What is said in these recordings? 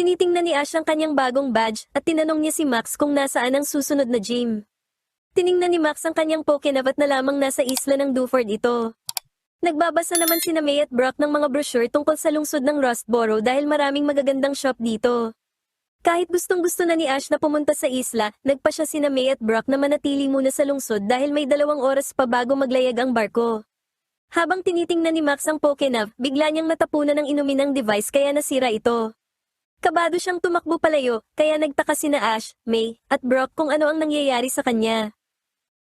Tinitingnan ni Ash ang kanyang bagong badge at tinanong niya si Max kung nasaan ang susunod na gym. Tiningnan ni Max ang kanyang Pokénav at nalamang nasa isla ng Dewford ito. Nagbabasa naman sina May at Brock ng mga brochure tungkol sa lungsod ng Rustboro dahil maraming magagandang shop dito. Kahit gustong-gusto na ni Ash na pumunta sa isla, nagpa siya sina May at Brock na manatili muna sa lungsod dahil may 2 oras pa bago maglayag ang barko. Habang tinitingnan ni Max ang Pokénav, bigla niyang natapunan ng inumin ng device kaya nasira ito. Kabado siyang tumakbo palayo, kaya nagtaka sina Ash, May, at Brock kung ano ang nangyayari sa kanya.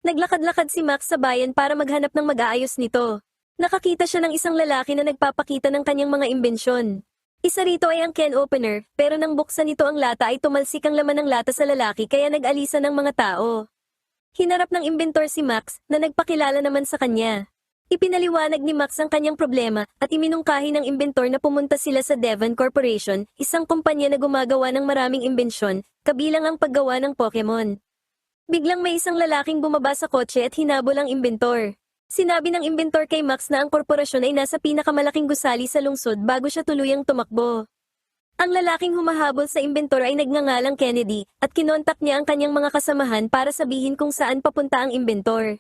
Naglakad-lakad si Max sa bayan para maghanap ng mag-aayos nito. Nakakita siya ng isang lalaki na nagpapakita ng kanyang mga imbensyon. Isa rito ay ang can opener, pero nang buksan nito ang lata ay tumalsik ang laman ng lata sa lalaki kaya nag-alisa ng mga tao. Hinarap ng inventor si Max, na nagpakilala naman sa kanya. Ipinaliwanag ni Max ang kanyang problema at iminungkahi ng inventor na pumunta sila sa Devon Corporation, isang kumpanya na gumagawa ng maraming imbensyon, kabilang ang paggawa ng Pokemon. Biglang may isang lalaking bumaba sa kotse at hinabol ang inventor. Sinabi ng inventor kay Max na ang korporasyon ay nasa pinakamalaking gusali sa lungsod bago siya tuluyang tumakbo. Ang lalaking humahabol sa inventor ay nagngangalang Kennedy at kinontak niya ang kanyang mga kasamahan para sabihin kung saan papunta ang inventor.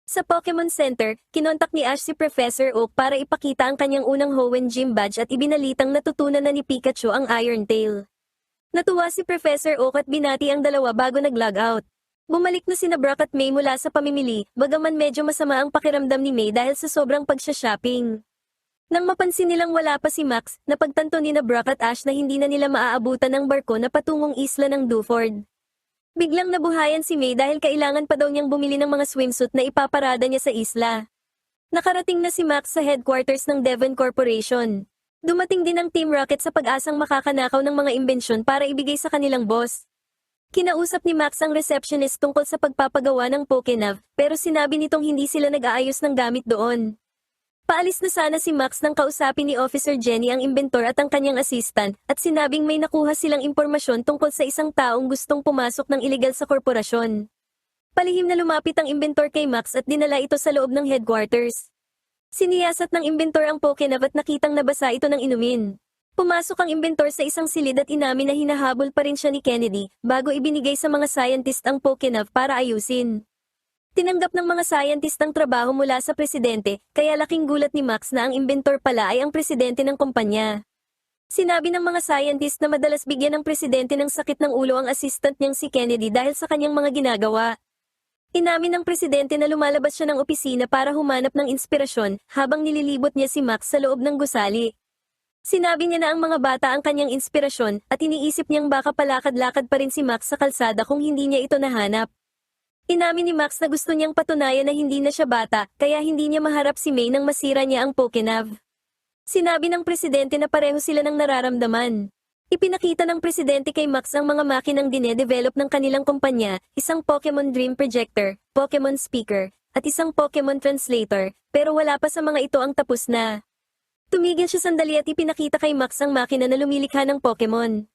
Sa Pokemon Center, kinontak ni Ash si Professor Oak para ipakita ang kanyang unang Hoenn Gym Badge at ibinalitang natutunan na ni Pikachu ang Iron Tail. Natuwa si Professor Oak at binati ang dalawa bago nag-log out. Bumalik na sina Brock at May mula sa pamimili, bagaman medyo masama ang pakiramdam ni May dahil sa sobrang pagsha-shopping. Nang mapansin nilang wala pa si Max, napagtanto ni na Brock at Ash na hindi na nila maaabutan ng barko na patungong isla ng Dewford. Biglang nabuhayan si May dahil kailangan pa daw niyang bumili ng mga swimsuit na ipaparada niya sa isla. Nakarating na si Max sa headquarters ng Devon Corporation. Dumating din ang Team Rocket sa pag-asang makakanakaw ng mga imbensyon para ibigay sa kanilang boss. Kinausap ni Max ang receptionist tungkol sa pagpapagawa ng Pokénav, pero sinabi nitong hindi sila nag-aayos ng gamit doon. Paalis na sana si Max nang kausapin ni Officer Jenny ang inventor at ang kanyang assistant, at sinabing may nakuha silang impormasyon tungkol sa isang taong gustong pumasok ng ilegal sa korporasyon. Palihim na lumapit ang inventor kay Max at dinala ito sa loob ng headquarters. Siniyasat ng inventor ang Pokénav at nakitang nabasa ito ng inumin. Pumasok ang inventor sa isang silid at inamin na hinahabol pa rin siya ni Kennedy, bago ibinigay sa mga scientist ang Pokénav para ayusin. Tinanggap ng mga scientist ang trabaho mula sa presidente, kaya laking gulat ni Max na ang inventor pala ay ang presidente ng kumpanya. Sinabi ng mga scientist na madalas bigyan ng presidente ng sakit ng ulo ang assistant niyang si Kennedy dahil sa kanyang mga ginagawa. Inamin ng presidente na lumalabas siya ng opisina para humanap ng inspirasyon habang nililibot niya si Max sa loob ng gusali. Sinabi niya na ang mga bata ang kanyang inspirasyon at iniisip niyang baka palakad-lakad pa rin si Max sa kalsada kung hindi niya ito nahanap. Inamin ni Max na gusto niyang patunayan na hindi na siya bata, kaya hindi niya maharap si May nang masira niya ang Pokénav. Sinabi ng presidente na pareho sila ng nararamdaman. Ipinakita ng presidente kay Max ang mga makinang dine-develop ng kanilang kumpanya, isang Pokemon Dream Projector, Pokemon Speaker, at isang Pokemon Translator, pero wala pa sa mga ito ang tapos na. Tumigil siya sandali at ipinakita kay Max ang makina na lumilikha ng Pokemon.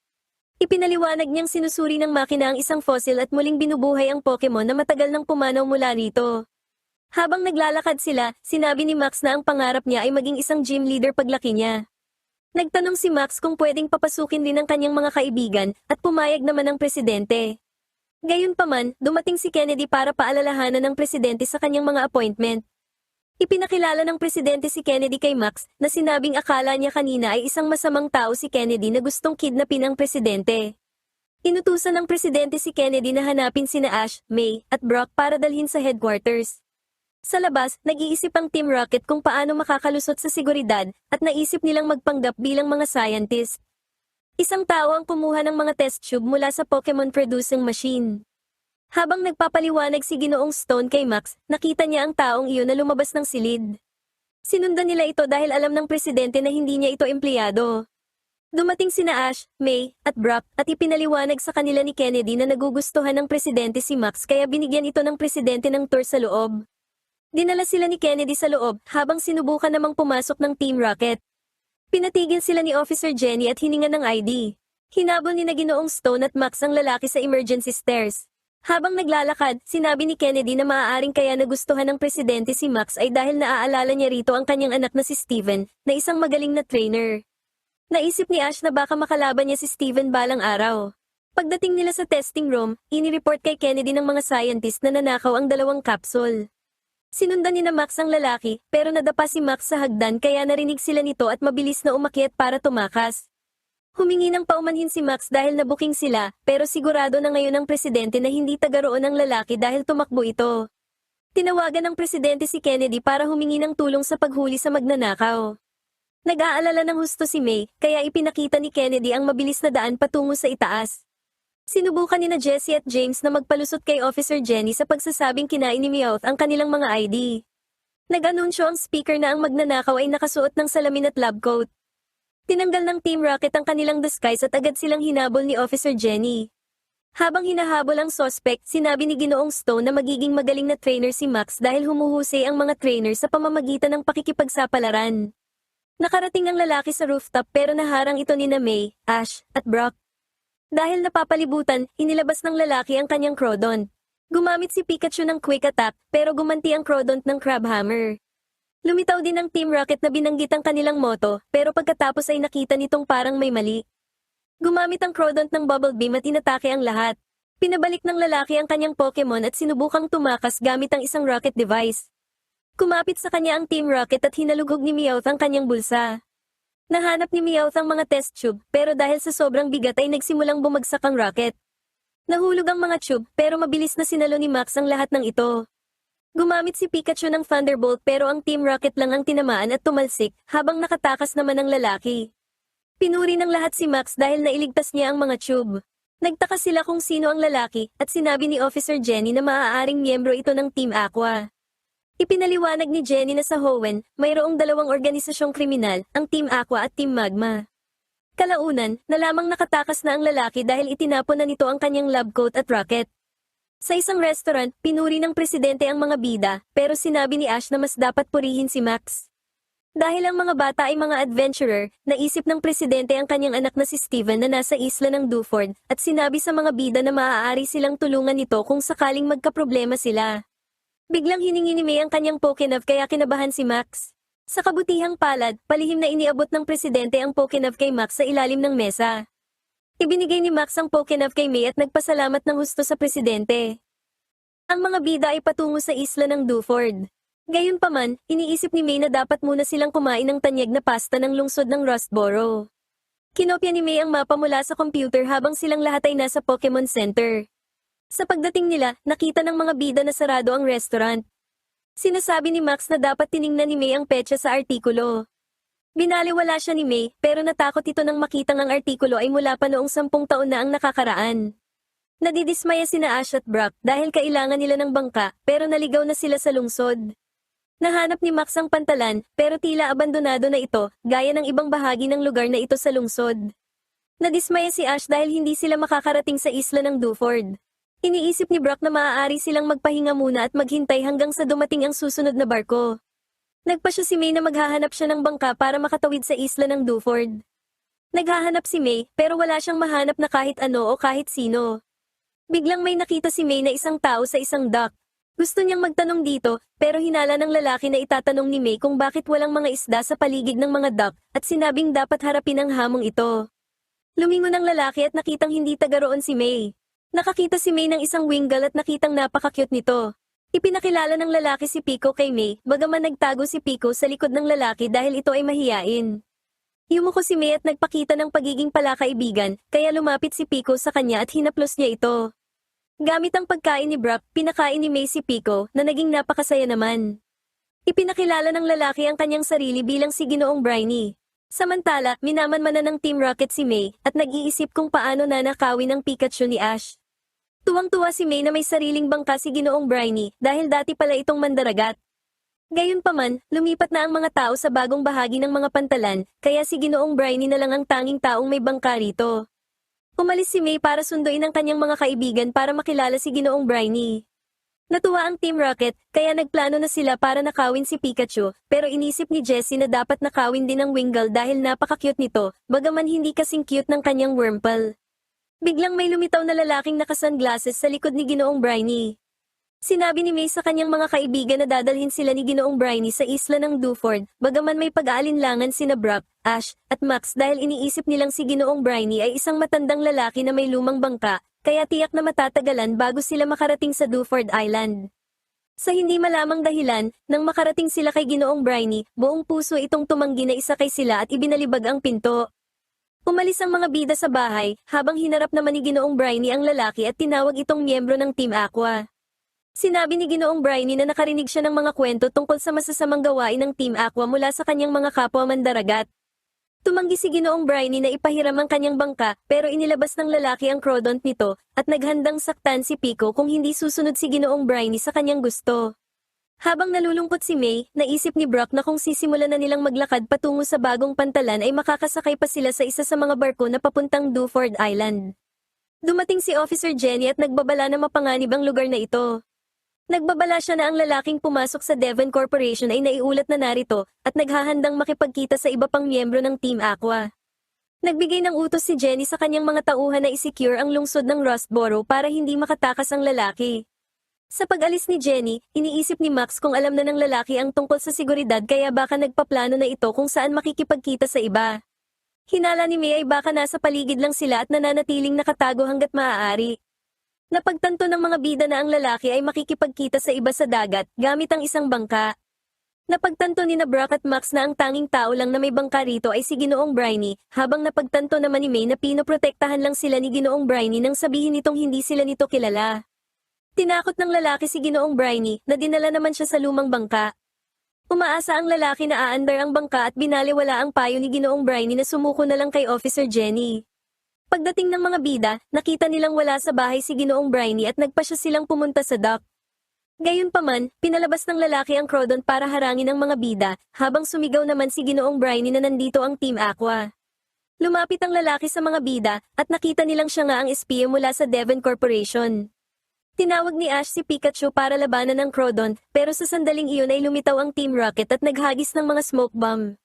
Ipinaliwanag niyang sinusuri ng makina ang isang fossil at muling binubuhay ang Pokemon na matagal nang pumanaw mula rito. Habang naglalakad sila, sinabi ni Max na ang pangarap niya ay maging isang gym leader paglaki niya. Nagtanong si Max kung pwedeng papasukin din ang kanyang mga kaibigan at pumayag naman ang presidente. Gayunpaman, dumating si Kennedy para paalalahanan ng presidente sa kanyang mga appointment. Ipinakilala ng presidente si Kennedy kay Max na sinabing akala niya kanina ay isang masamang tao si Kennedy na gustong kidnapin ang presidente. Inutusan ng presidente si Kennedy na hanapin sina Ash, May, at Brock para dalhin sa headquarters. Sa labas, nag-iisip ang Team Rocket kung paano makakalusot sa seguridad at naisip nilang magpanggap bilang mga scientist. Isang tao ang kumuha ng mga test tube mula sa Pokemon producing machine. Habang nagpapaliwanag si Ginoong Stone kay Max, nakita niya ang taong iyon na lumabas ng silid. Sinundan nila ito dahil alam ng presidente na hindi niya ito empleyado. Dumating sina Ash, May, at Brock at ipinaliwanag sa kanila ni Kennedy na nagugustuhan ng presidente si Max kaya binigyan ito ng presidente ng tour sa loob. Dinala sila ni Kennedy sa loob habang sinubukan namang pumasok ng Team Rocket. Pinatigil sila ni Officer Jenny at hiningan ng ID. Hinabol ni na Ginoong Stone at Max ang lalaki sa emergency stairs. Habang naglalakad, sinabi ni Kennedy na maaaring kaya nagustuhan ng presidente si Max ay dahil naaalala niya rito ang kanyang anak na si Steven, na isang magaling na trainer. Naisip ni Ash na baka makalaban niya si Steven balang araw. Pagdating nila sa testing room, inireport kay Kennedy ng mga scientist na nanakaw ang 2 kapsul. Sinundan ni na Max ang lalaki, pero nadapa si Max sa hagdan kaya narinig sila nito at mabilis na umakyat para tumakas. Humingi ng paumanhin si Max dahil nabuking sila, pero sigurado na ngayon ang presidente na hindi taga roon ang lalaki dahil tumakbo ito. Tinawagan ng presidente si Kennedy para humingi ng tulong sa paghuli sa magnanakaw. Nag-aalala ng husto si May, kaya ipinakita ni Kennedy ang mabilis na daan patungo sa itaas. Sinubukan ni na Jessie at James na magpalusot kay Officer Jenny sa pagsasabing kinain ni Meowth ang kanilang mga ID. Nag-anunsyo ang speaker na ang magnanakaw ay nakasuot ng salamin at lab coat. Tinanggal ng Team Rocket ang kanilang disguise at agad silang hinabol ni Officer Jenny. Habang hinahabol ang suspect, sinabi ni Ginoong Stone na magiging magaling na trainer si Max dahil humuhusay ang mga trainer sa pamamagitan ng pakikipagsapalaran. Nakarating ang lalaki sa rooftop pero naharang ito ni na May, Ash, at Brock. Dahil napapalibutan, inilabas ng lalaki ang kanyang Crawdont. Gumamit si Pikachu ng Quick Attack, pero gumanti ang Crawdont ng Crabhammer. Lumitaw din ng Team Rocket na binanggit ang kanilang motto, pero pagkatapos ay nakita nitong parang may mali. Gumamit ang Crawdont ng Bubble Beam at inatake ang lahat. Pinabalik ng lalaki ang kanyang Pokemon at sinubukang tumakas gamit ang isang rocket device. Kumapit sa kanya ang Team Rocket at hinalugog ni Meowth ang kanyang bulsa. Nahanap ni Meowth ang mga test tube, pero dahil sa sobrang bigat ay nagsimulang bumagsak ang rocket. Nahulog ang mga tube, pero mabilis na sinalo ni Max ang lahat ng ito. Gumamit si Pikachu ng Thunderbolt pero ang Team Rocket lang ang tinamaan at tumalsik, habang nakatakas naman ang lalaki. Pinuri ng lahat si Max dahil nailigtas niya ang mga tube. Nagtaka sila kung sino ang lalaki, at sinabi ni Officer Jenny na maaaring miyembro ito ng Team Aqua. Ipinaliwanag ni Jenny na sa Hoenn, mayroong 2 organisasyong kriminal, ang Team Aqua at Team Magma. Kalaunan, nalamang nakatakas na ang lalaki dahil itinapon na nito ang kanyang lab coat at rocket. Sa isang restaurant, pinuri ng presidente ang mga bida, pero sinabi ni Ash na mas dapat purihin si Max. Dahil ang mga bata ay mga adventurer, naisip ng presidente ang kanyang anak na si Steven na nasa isla ng Dewford, at sinabi sa mga bida na maaari silang tulungan nito kung sakaling magkaproblema sila. Biglang hiningi ni May ang kanyang Pokénav kaya kinabahan si Max. Sa kabutihang palad, palihim na iniabot ng presidente ang Pokénav kay Max sa ilalim ng mesa. Ibinigay ni Max ang Pokénav kay May at nagpasalamat ng husto sa presidente. Ang mga bida ay patungo sa isla ng Dewford. Gayunpaman, iniisip ni May na dapat muna silang kumain ng tanyag na pasta ng lungsod ng Rustboro. Kinopya ni May ang mapa mula sa computer habang silang lahat ay nasa Pokemon Center. Sa pagdating nila, nakita ng mga bida na sarado ang restaurant. Sinasabi ni Max na dapat tiningnan ni May ang petsa sa artikulo. Binaliwala siya ni May, pero natakot ito nang makitang ang artikulo ay mula pa noong 10 taon na ang nakakaraan. Nadidismaya sina Ash at Brock dahil kailangan nila ng bangka, pero naligaw na sila sa lungsod. Nahanap ni Max ang pantalan, pero tila abandonado na ito, gaya ng ibang bahagi ng lugar na ito sa lungsod. Nadismaya si Ash dahil hindi sila makakarating sa isla ng Dewford. Iniisip ni Brock na maaari silang magpahinga muna at maghintay hanggang sa dumating ang susunod na barko. Nagpasya si May na maghahanap siya ng bangka para makatawid sa isla ng Dewford. Naghahanap si May, pero wala siyang mahanap na kahit ano o kahit sino. Biglang may nakita si May na isang tao sa isang dock. Gusto niyang magtanong dito, pero hinala ng lalaki na itatanong ni May kung bakit walang mga isda sa paligid ng mga dock, at sinabing dapat harapin ang hamong ito. Lumingon ang lalaki at nakitang hindi taga roon si May. Nakakita si May ng isang Wingull at nakitang napaka-cute nito. Ipinakilala ng lalaki si Pico kay May, bagaman nagtago si Pico sa likod ng lalaki dahil ito ay mahiyain. Yumuko si May at nagpakita ng pagiging palakaibigan, kaya lumapit si Pico sa kanya at hinaplos niya ito. Gamit ang pagkain ni Brock, pinakain ni May si Pico, na naging napakasaya naman. Ipinakilala ng lalaki ang kanyang sarili bilang si Ginoong Briny. Samantala, minamanmanan ng Team Rocket si May, at nag-iisip kung paano nanakawin ang Pikachu ni Ash. Tuwang-tuwa si May na may sariling bangka si Ginoong Briny, dahil dati pala itong mandaragat. Gayunpaman, lumipat na ang mga tao sa bagong bahagi ng mga pantalan, kaya si Ginoong Briny na lang ang tanging taong may bangka rito. Umalis si May para sunduin ang kanyang mga kaibigan para makilala si Ginoong Briny. Natuwa ang Team Rocket, kaya nagplano na sila para nakawin si Pikachu, pero inisip ni Jessie na dapat nakawin din ang Wingull dahil napaka-cute nito, bagaman hindi kasing cute ng kanyang Wurmple. Biglang may lumitaw na lalaking naka-sunglasses sa likod ni Ginoong Briny. Sinabi ni May sa kanyang mga kaibigan na dadalhin sila ni Ginoong Bryony sa isla ng Duford, bagaman may pag-aalinlangan sina Brock, Ash, at Max dahil iniisip nilang si Ginoong Bryony ay isang matandang lalaki na may lumang bangka, kaya tiyak na matatagalan bago sila makarating sa Duford Island. Sa hindi malamang dahilan, nang makarating sila kay Ginoong Bryony, buong puso itong tumanggi na isakay sila at ibinalibag ang pinto. Umalis ang mga bida sa bahay, habang hinarap naman ni Ginoong Bryony ang lalaki at tinawag itong miyembro ng Team Aqua. Sinabi ni Ginoong Bryony na nakarinig siya ng mga kwento tungkol sa masasamang gawain ng Team Aqua mula sa kanyang mga kapwa mandaragat. Tumanggi si Ginoong Bryony na ipahiram ang kanyang bangka, pero inilabas ng lalaki ang crodont nito, at naghandang saktan si Pico kung hindi susunod si Ginoong Bryony sa kanyang gusto. Habang nalulungkot si May, naisip ni Brock na kung sisimulan na nilang maglakad patungo sa bagong pantalan ay makakasakay pa sila sa isa sa mga barko na papuntang Duford Island. Dumating si Officer Jenny at nagbabala na mapanganib ang lugar na ito. Nagbabala siya na ang lalaking pumasok sa Devon Corporation ay naiulat na narito at naghahandang makipagkita sa iba pang miyembro ng Team Aqua. Nagbigay ng utos si Jenny sa kanyang mga tauhan na isecure ang lungsod ng Rustboro para hindi makatakas ang lalaki. Sa pag-alis ni Jenny, iniisip ni Max kung alam na ng lalaki ang tungkol sa seguridad kaya baka nagpaplano na ito kung saan makikipagkita sa iba. Hinala ni May ay baka nasa paligid lang sila at nananatiling nakatago hanggat maaari. Napagtanto ng mga bida na ang lalaki ay makikipagkita sa iba sa dagat gamit ang isang bangka. Napagtanto ni na Brock at Max na ang tanging tao lang na may bangka rito ay si Ginoong Bryony, habang napagtanto naman ni May na pinoprotektahan lang sila ni Ginoong Bryony nang sabihin nitong hindi sila nito kilala. Tinakot ng lalaki si Ginoong Bryony na dinala naman siya sa lumang bangka. Umaasa ang lalaki na aandar ang bangka at binaliwala ang payo ni Ginoong Bryony na sumuko na lang kay Officer Jenny. Pagdating ng mga bida, nakita nilang wala sa bahay si Ginoong Bryony at nagpasya silang pumunta sa dock. Gayunpaman, pinalabas ng lalaki ang crodont para harangin ang mga bida, habang sumigaw naman si Ginoong Bryony na nandito ang Team Aqua. Lumapit ang lalaki sa mga bida, at nakita nilang siya nga ang espiya mula sa Devon Corporation. Tinawag ni Ash si Pikachu para labanan ang crodont, pero sa sandaling iyon ay lumitaw ang Team Rocket at naghagis ng mga smoke bomb.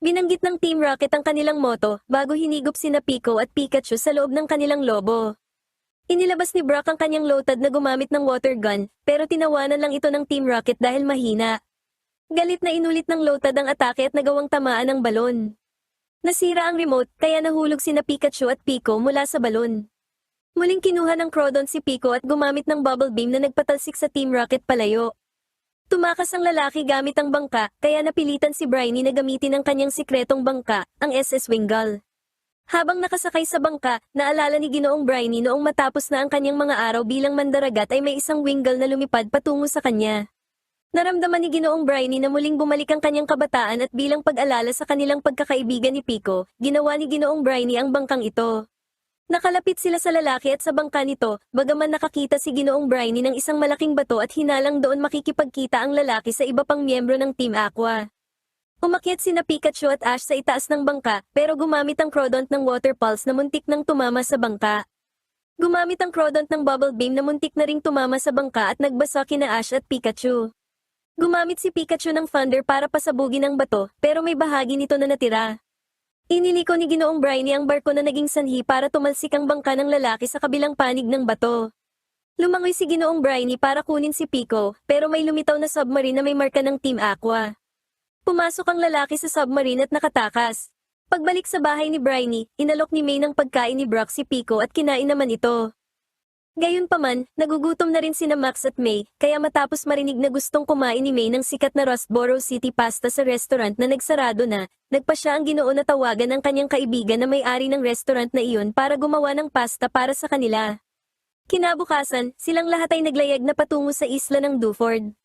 Binanggit ng Team Rocket ang kanilang moto bago hinigop sina Pico at Pikachu sa loob ng kanilang lobo. Inilabas ni Brock ang kanyang lotad na gumamit ng water gun, pero tinawanan lang ito ng Team Rocket dahil mahina. Galit na inulit ng lotad ang atake at nagawang tamaan ang balon. Nasira ang remote kaya nahulog sina Pikachu at Pico mula sa balon. Muling kinuha ng crodont si Pico at gumamit ng bubble beam na nagpatalsik sa Team Rocket palayo. Tumakas ang lalaki gamit ang bangka, kaya napilitan si Bryony na gamitin ang kanyang sikretong bangka, ang SS Wingal. Habang nakasakay sa bangka, naalala ni Ginoong Bryony noong matapos na ang kanyang mga araw bilang mandaragat ay may isang Wingal na lumipad patungo sa kanya. Naramdaman ni Ginoong Bryony na muling bumalik ang kanyang kabataan at bilang pag-alala sa kanilang pagkakaibigan ni Pico, ginawa ni Ginoong Bryony ang bangkang ito. Nakalapit sila sa lalaki at sa bangka nito, bagaman nakakita si Ginoong Bryony ng isang malaking bato at hinalang doon makikipagkita ang lalaki sa iba pang miyembro ng Team Aqua. Umakyat sina Pikachu at Ash sa itaas ng bangka, pero gumamit ang crodont ng water pulse na muntik nang tumama sa bangka. Gumamit ang crodont ng bubble beam na muntik na ring tumama sa bangka at nagbasa kina Ash at Pikachu. Gumamit si Pikachu ng thunder para pasabugin ang bato, pero may bahagi nito na natira. Iniliko ni Ginoong Bryony ang barko na naging sanhi para tumalsik ang bangka ng lalaki sa kabilang panig ng bato. Lumangoy si Ginoong Bryony para kunin si Pico, pero may lumitaw na submarine na may marka ng Team Aqua. Pumasok ang lalaki sa submarine at nakatakas. Pagbalik sa bahay ni Bryony, inalok ni May ng pagkain ni Brock si Pico at kinain naman ito. Gayunpaman, nagugutom na rin sina Max at May, kaya matapos marinig na gustong kumain ni May ng sikat na Rustboro City pasta sa restaurant na nagsarado na, nagpa siya ang Ginoo na tawagan ang kanyang kaibigan na may-ari ng restaurant na iyon para gumawa ng pasta para sa kanila. Kinabukasan, silang lahat ay naglayag na patungo sa isla ng Duford.